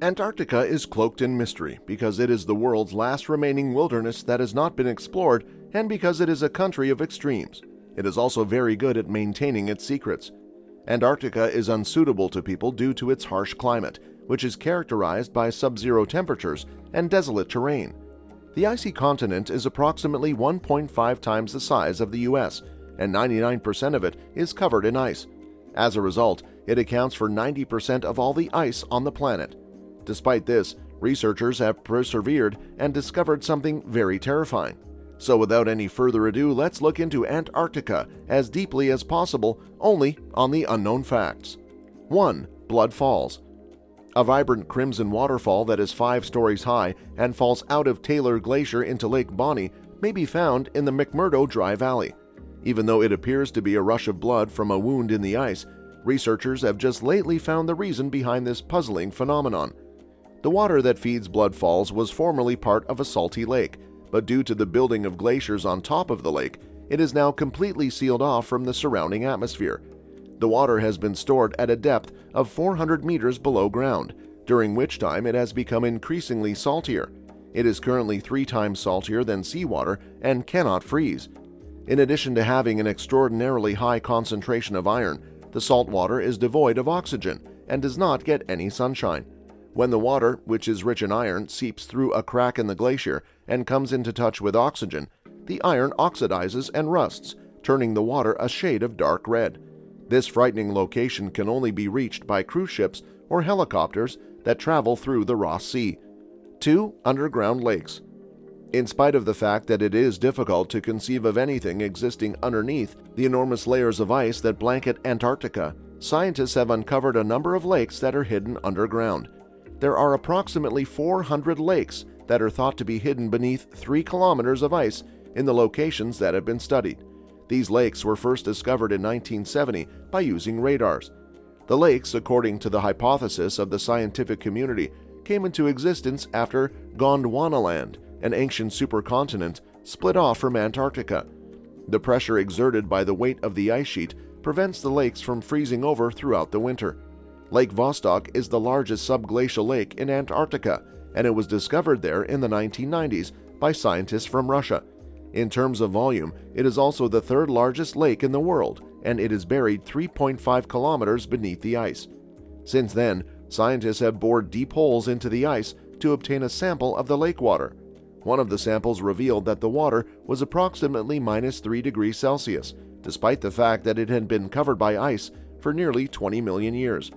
Antarctica is cloaked in mystery because it is the world's last remaining wilderness that has not been explored and because it is a country of extremes. It is also very good at maintaining its secrets. Antarctica is unsuitable to people due to its harsh climate, which is characterized by subzero temperatures and desolate terrain. The icy continent is approximately 1.5 times the size of the US, and 99% of it is covered in ice. As a result, it accounts for 90% of all the ice on the planet. Despite this, researchers have persevered and discovered something very terrifying. So without any further ado, let's look into Antarctica as deeply as possible, only on the unknown facts. 1. Blood Falls. A vibrant crimson waterfall that is 5 stories high and falls out of Taylor Glacier into Lake Bonney may be found in the McMurdo Dry Valley. Even though it appears to be a rush of blood from a wound in the ice, researchers have just lately found the reason behind this puzzling phenomenon. The water that feeds Blood Falls was formerly part of a salty lake, but due to the building of glaciers on top of the lake, it is now completely sealed off from the surrounding atmosphere. The water has been stored at a depth of 400 meters below ground, during which time it has become increasingly saltier. It is currently 3 times saltier than seawater and cannot freeze. In addition to having an extraordinarily high concentration of iron, the salt water is devoid of oxygen and does not get any sunshine. When the water, which is rich in iron, seeps through a crack in the glacier and comes into touch with oxygen, the iron oxidizes and rusts, turning the water a shade of dark red. This frightening location can only be reached by cruise ships or helicopters that travel through the Ross Sea. 2. Underground lakes. In spite of the fact that it is difficult to conceive of anything existing underneath the enormous layers of ice that blanket Antarctica, scientists have uncovered a number of lakes that are hidden underground. There are approximately 400 lakes that are thought to be hidden beneath 3 kilometers of ice in the locations that have been studied. These lakes were first discovered in 1970 by using radars. The lakes, according to the hypothesis of the scientific community, came into existence after Gondwanaland, an ancient supercontinent, split off from Antarctica. The pressure exerted by the weight of the ice sheet prevents the lakes from freezing over throughout the winter. Lake Vostok is the largest subglacial lake in Antarctica, and it was discovered there in the 1990s by scientists from Russia. In terms of volume, it is also the 3rd largest lake in the world, and it is buried 3.5 kilometers beneath the ice. Since then, scientists have bored deep holes into the ice to obtain a sample of the lake water. One of the samples revealed that the water was approximately -3 degrees Celsius, despite the fact that it had been covered by ice for nearly 20 million years.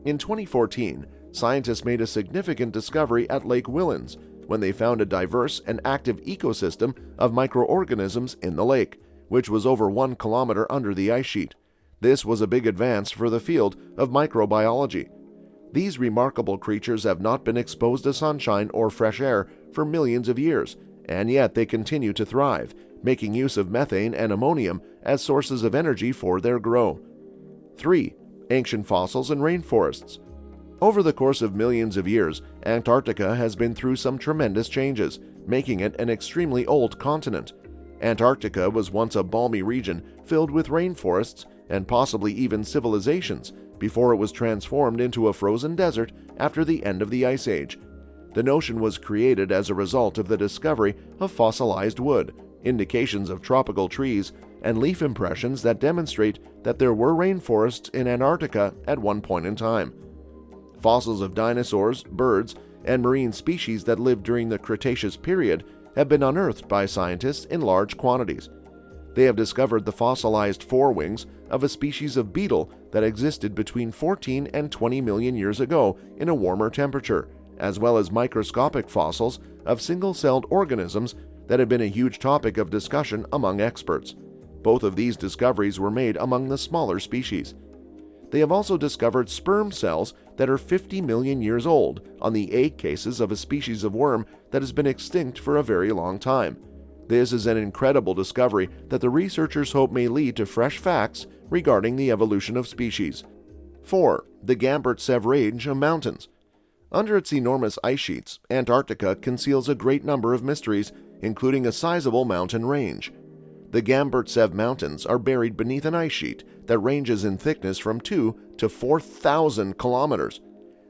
In 2014, scientists made a significant discovery at Lake Whillans when they found a diverse and active ecosystem of microorganisms in the lake, which was over 1 kilometer under the ice sheet. This was a big advance for the field of microbiology. These remarkable creatures have not been exposed to sunshine or fresh air for millions of years, and yet they continue to thrive, making use of methane and ammonium as sources of energy for their growth. 3. Ancient fossils and rainforests. Over the course of millions of years, Antarctica has been through some tremendous changes, making it an extremely old continent. Antarctica was once a balmy region filled with rainforests and possibly even civilizations before it was transformed into a frozen desert after the end of the Ice Age. The notion was created as a result of the discovery of fossilized wood, indications of tropical trees, and leaf impressions that demonstrate that there were rainforests in Antarctica at one point in time. Fossils of dinosaurs, birds, and marine species that lived during the Cretaceous period have been unearthed by scientists in large quantities. They have discovered the fossilized forewings of a species of beetle that existed between 14 and 20 million years ago in a warmer temperature, as well as microscopic fossils of single-celled organisms that have been a huge topic of discussion among experts. Both of these discoveries were made among the smaller species. They have also discovered sperm cells that are 50 million years old on the egg cases of a species of worm that has been extinct for a very long time. This is an incredible discovery that the researchers hope may lead to fresh facts regarding the evolution of species. 4. The Gambert-Sèvres Range of mountains. Under its enormous ice sheets, Antarctica conceals a great number of mysteries, including a sizable mountain range. The Gambert-Sèvres Mountains are buried beneath an ice sheet that ranges in thickness from 2 to 4,000 kilometers.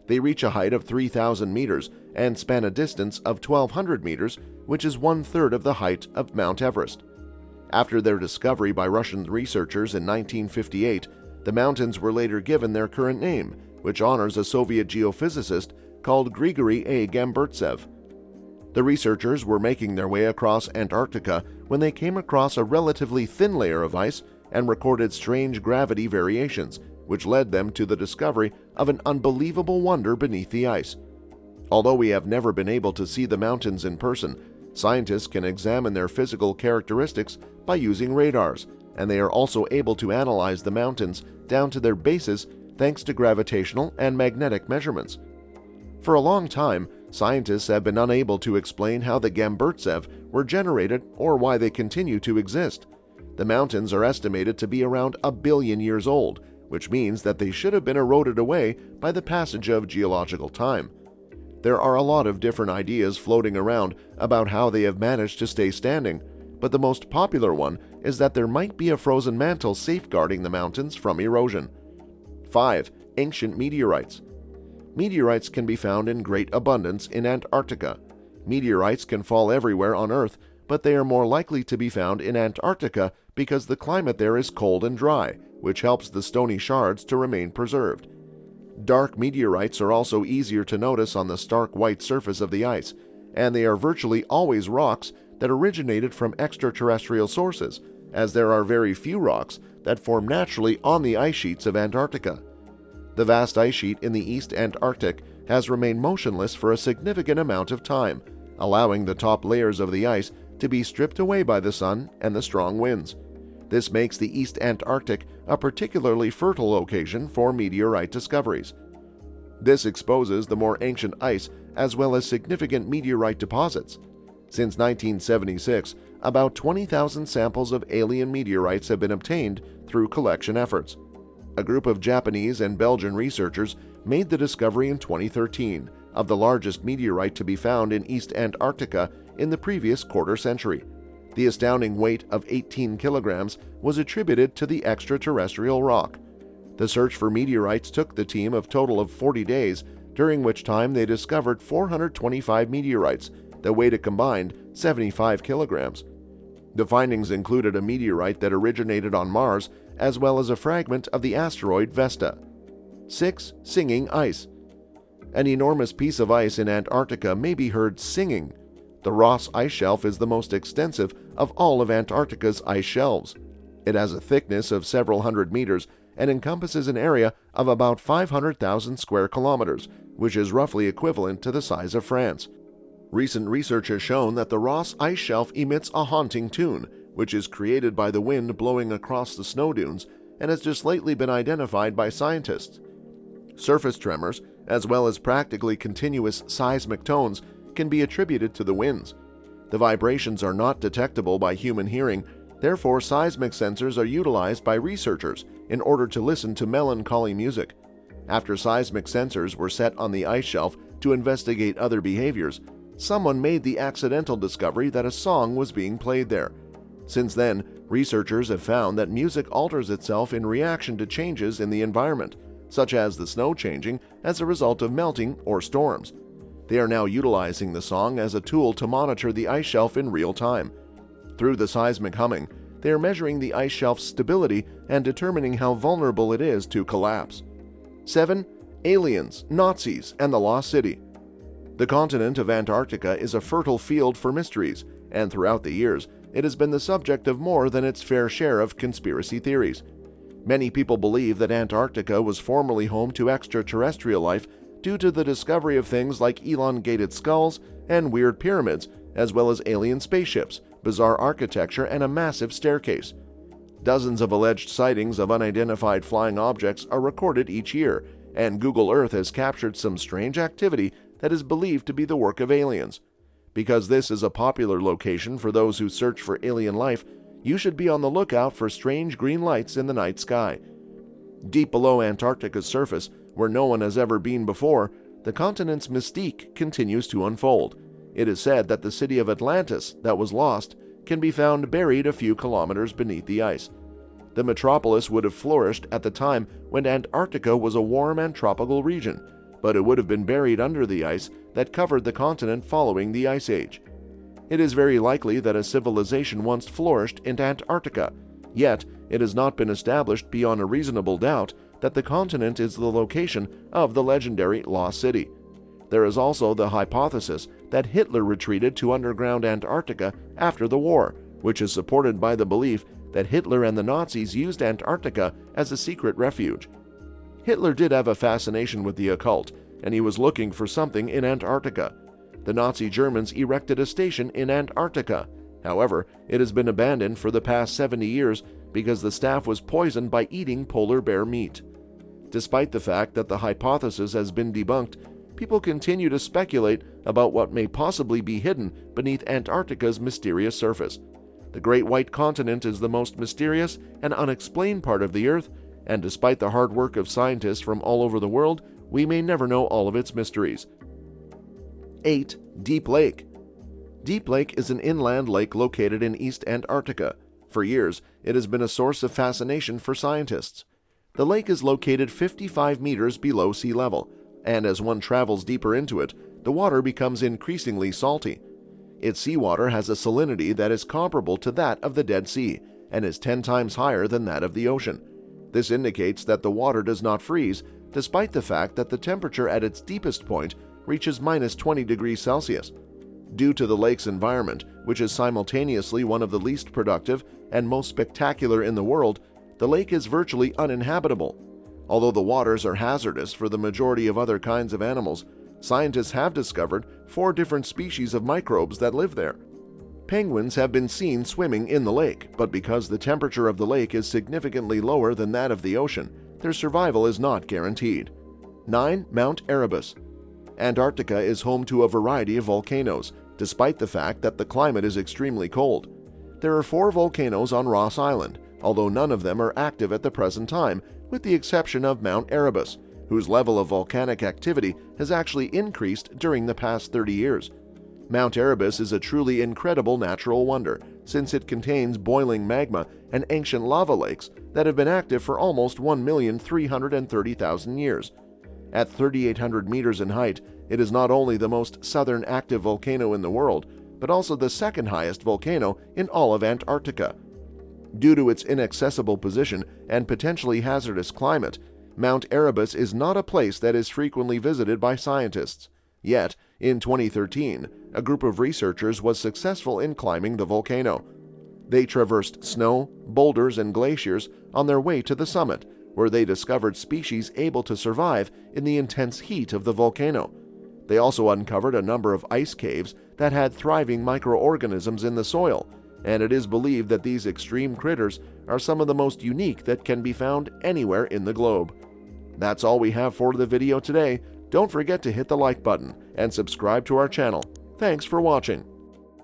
They reach a height of 3,000 meters and span a distance of 1,200 meters, which is 1/3 of the height of Mount Everest. After their discovery by Russian researchers in 1958, the mountains were later given their current name, which honors a Soviet geophysicist called Grigory A. Gamburtsev. The researchers were making their way across Antarctica when they came across a relatively thin layer of ice and recorded strange gravity variations, which led them to the discovery of an unbelievable wonder beneath the ice. Although we have never been able to see the mountains in person, scientists can examine their physical characteristics by using radars, and they are also able to analyze the mountains down to their bases thanks to gravitational and magnetic measurements. For a long time, scientists have been unable to explain how the Gamburtsev were generated or why they continue to exist. The mountains are estimated to be around 1 billion years old, which means that they should have been eroded away by the passage of geological time. There are a lot of different ideas floating around about how they have managed to stay standing, but the most popular one is that there might be a frozen mantle safeguarding the mountains from erosion. 5. Ancient meteorites. Meteorites can be found in great abundance in Antarctica. Meteorites can fall everywhere on Earth, but they are more likely to be found in Antarctica because the climate there is cold and dry, which helps the stony shards to remain preserved. Dark meteorites are also easier to notice on the stark white surface of the ice, and they are virtually always rocks that originated from extraterrestrial sources, as there are very few rocks that form naturally on the ice sheets of Antarctica. The vast ice sheet in the East Antarctic has remained motionless for a significant amount of time, allowing the top layers of the ice to be stripped away by the sun and the strong winds. This makes the East Antarctic a particularly fertile location for meteorite discoveries. This exposes the more ancient ice as well as significant meteorite deposits. Since 1976, about 20,000 samples of alien meteorites have been obtained through collection efforts. A group of Japanese and Belgian researchers made the discovery in 2013 of the largest meteorite to be found in East Antarctica in the previous quarter century. The astounding weight of 18 kilograms was attributed to the extraterrestrial rock. The search for meteorites took the team a total of 40 days, during which time they discovered 425 meteorites that weighed a combined 75 kilograms. The findings included a meteorite that originated on Mars, as well as a fragment of the asteroid Vesta. 6. Singing ice. An enormous piece of ice in Antarctica may be heard singing. The Ross Ice Shelf is the most extensive of all of Antarctica's ice shelves. It has a thickness of several hundred meters and encompasses an area of about 500,000 square kilometers, which is roughly equivalent to the size of France. Recent research has shown that the Ross Ice Shelf emits a haunting tune, which is created by the wind blowing across the snow dunes and has just lately been identified by scientists. Surface tremors, as well as practically continuous seismic tones, can be attributed to the winds. The vibrations are not detectable by human hearing, therefore seismic sensors are utilized by researchers in order to listen to melancholy music. After seismic sensors were set on the ice shelf to investigate other behaviors, someone made the accidental discovery that a song was being played there. Since then, researchers have found that music alters itself in reaction to changes in the environment, such as the snow changing as a result of melting or storms. They are now utilizing the song as a tool to monitor the ice shelf in real time. Through the seismic humming, they are measuring the ice shelf's stability and determining how vulnerable it is to collapse. 7. Aliens, Nazis, and the Lost City. The continent of Antarctica is a fertile field for mysteries, and throughout the years, it has been the subject of more than its fair share of conspiracy theories. Many people believe that Antarctica was formerly home to extraterrestrial life due to the discovery of things like elongated skulls and weird pyramids, as well as alien spaceships, bizarre architecture, and a massive staircase. Dozens of alleged sightings of unidentified flying objects are recorded each year, and Google Earth has captured some strange activity that is believed to be the work of aliens. Because this is a popular location for those who search for alien life, you should be on the lookout for strange green lights in the night sky. Deep below Antarctica's surface, where no one has ever been before, the continent's mystique continues to unfold. It is said that the city of Atlantis, that was lost, can be found buried a few kilometers beneath the ice. The metropolis would have flourished at the time when Antarctica was a warm and tropical region, but it would have been buried under the ice that covered the continent following the Ice Age. It is very likely that a civilization once flourished in Antarctica, yet it has not been established beyond a reasonable doubt that the continent is the location of the legendary Lost City. There is also the hypothesis that Hitler retreated to underground Antarctica after the war, which is supported by the belief that Hitler and the Nazis used Antarctica as a secret refuge. Hitler did have a fascination with the occult, and he was looking for something in Antarctica. The Nazi Germans erected a station in Antarctica. However, it has been abandoned for the past 70 years because the staff was poisoned by eating polar bear meat. Despite the fact that the hypothesis has been debunked, people continue to speculate about what may possibly be hidden beneath Antarctica's mysterious surface. The Great White Continent is the most mysterious and unexplained part of the Earth, and despite the hard work of scientists from all over the world, we may never know all of its mysteries. 8. Deep Lake. Deep Lake is an inland lake located in East Antarctica. For years, it has been a source of fascination for scientists. The lake is located 55 meters below sea level, and as one travels deeper into it, the water becomes increasingly salty. Its seawater has a salinity that is comparable to that of the Dead Sea and is 10 times higher than that of the ocean. This indicates that the water does not freeze, despite the fact that the temperature at its deepest point reaches minus 20 degrees Celsius. Due to the lake's environment, which is simultaneously one of the least productive and most spectacular in the world, the lake is virtually uninhabitable. Although the waters are hazardous for the majority of other kinds of animals, scientists have discovered 4 different species of microbes that live there. Penguins have been seen swimming in the lake, but because the temperature of the lake is significantly lower than that of the ocean, their survival is not guaranteed. 9. Mount Erebus. Antarctica is home to a variety of volcanoes, despite the fact that the climate is extremely cold. There are 4 volcanoes on Ross Island, although none of them are active at the present time, with the exception of Mount Erebus, whose level of volcanic activity has actually increased during the past 30 years. Mount Erebus is a truly incredible natural wonder, since it contains boiling magma and ancient lava lakes that have been active for almost 1,330,000 years. At 3,800 meters in height, it is not only the most southern active volcano in the world, but also the second highest volcano in all of Antarctica. Due to its inaccessible position and potentially hazardous climate, Mount Erebus is not a place that is frequently visited by scientists. Yet, in 2013, a group of researchers was successful in climbing the volcano. They traversed snow, boulders, and glaciers on their way to the summit, where they discovered species able to survive in the intense heat of the volcano. They also uncovered a number of ice caves that had thriving microorganisms in the soil, and it is believed that these extreme critters are some of the most unique that can be found anywhere in the globe. That's all we have for the video today. Don't forget to hit the like button and subscribe to our channel. Thanks for watching.